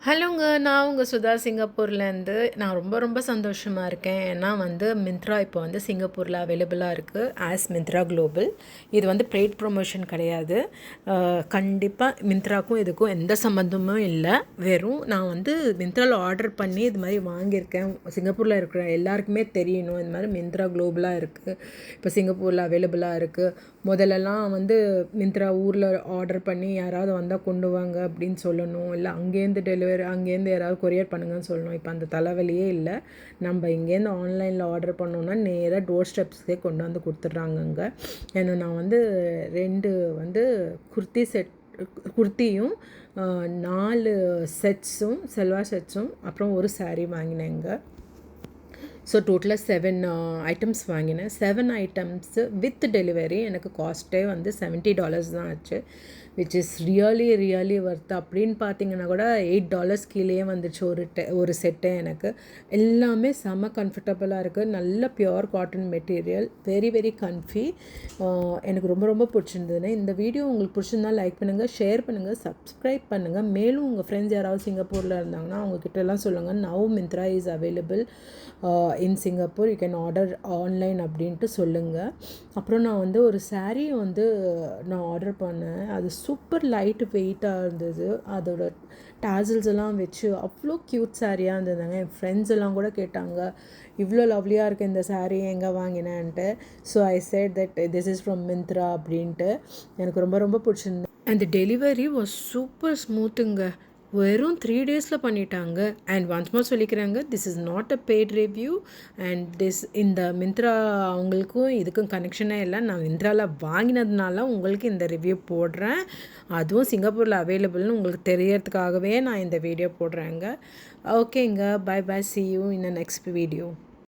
ஹலோங்க. நான் உங்க சுதா சிங்கப்பூர்லேருந்து. நான் ரொம்ப ரொம்ப சந்தோஷமா இருக்கேன். ஏன்னா மிந்த்ரா இப்போ சிங்கப்பூரில அவைலபிளா இருக்கு. As Myntra global. இது பெய்ட் ப்ரமோஷன் கிடையாது. கண்டிப்பா மிந்த்ராக்கும் இதுக்கும் எந்த சம்மந்தமும் இல்ல. வெறும் நான் மிந்த்ரால ஆர்டர் பண்ணி இது மாரி வாங்கியிருக்கேன். சிங்கப்பூர்ல இருக்கிற எல்லாருக்குமே தெரியணும். இது மாரி மிந்த்ரா குளோபலா இருக்கு. இப்போ சிங்கப்பூர்ல அவைலபிளா இருக்கு. முதல்லலாம் மிந்த்ரா ஊர்ல ஆர்டர் பண்ணி யாராவது வந்தா கொண்டு வாங்க அப்படின்னு சொல்லணும். இல்ல அங்கேருந்து அங்கேருந்து யாராவது கொரியர் பண்ணுங்கன்னு சொல்லணும். இப்போ அந்த தலைவலியே இல்லை. நம்ம இங்கேருந்து ஆன்லைனில் ஆர்டர் பண்ணோன்னா நேராக டோர் ஸ்டெப்ஸ்க்கே கொண்டு வந்து கொடுத்துட்றாங்கங்க. ஏன்னா நான் 2 குர்த்தி செட் குர்த்தியும் 4 செட்ஸும் செல்வார் செட்ஸும் அப்புறம் ஒரு சாரீ வாங்கினேங்க. ஸோ டோட்டலாக 7 ஐட்டம்ஸ் வாங்கினேன். 7 ஐட்டம்ஸு வித் டெலிவரி எனக்கு காஸ்ட்டே $70 தான் ஆச்சு. Which is really worth. அப்படின்னு பார்த்தீங்கன்னா கூட $8 கீழேயே வந்துச்சு ஒரு செட்டே எனக்கு. எல்லாமே செம்ம கம்ஃபர்டபுளாக இருக்குது. நல்ல பியோர் காட்டன் மெட்டீரியல். வெரி கன்ஃபி. எனக்கு ரொம்ப ரொம்ப பிடிச்சிருந்ததுன்னு. இந்த வீடியோ உங்களுக்கு பிடிச்சிருந்தா லைக் பண்ணுங்கள், ஷேர் பண்ணுங்கள், சப்ஸ்கிரைப் பண்ணுங்கள். மேலும் உங்கள் ஃப்ரெண்ட்ஸ் யாராவது சிங்கப்பூரில் இருந்தாங்கன்னா அவங்கக்கிட்டலாம் சொல்லுங்கள், now Myntra is available in Singapore, you can order online அப்படின்ட்டு சொல்லுங்கள். அப்புறம் நான் ஒரு சாரீ நான் ஆர்டர் பண்ணேன். அது சூப்பர் லைட் வெயிட்டாக இருந்தது. அதோட டாசல்ஸ் எல்லாம் வச்சு அவ்வளோ க்யூட் சாரியாக இருந்ததுங்க. என் ஃப்ரெண்ட்ஸ் எல்லாம் கூட கேட்டாங்க, இவ்வளோ லவ்லியாக இருக்குது இந்த சாரீ எங்கே வாங்கினேன்ட்டு. So I said that this is from Myntra அப்படின்ட்டு. எனக்கு ரொம்ப ரொம்ப பிடிச்சிருந்தது. அந்த டெலிவரி வாஸ் சூப்பர் ஸ்மூத்துங்க. வெறும் 3 டேஸில் பண்ணிட்டாங்க. அண்ட் ஒன்ஸ் மோர் சொல்லிக்கிறாங்க, this is not a paid review. And இந்த மிந்த்ரா அவங்களுக்கும் இதுக்கும் கனெக்ஷனே இல்லை. நான் மிந்த்ராவில் வாங்கினதுனால உங்களுக்கு இந்த ரிவ்யூ போடுறேன். அதுவும் சிங்கப்பூரில் அவைலபிள்னு உங்களுக்கு தெரியறதுக்காகவே நான் இந்த வீடியோ போடுறேங்க. ஓகேங்க, bye see you in a next video.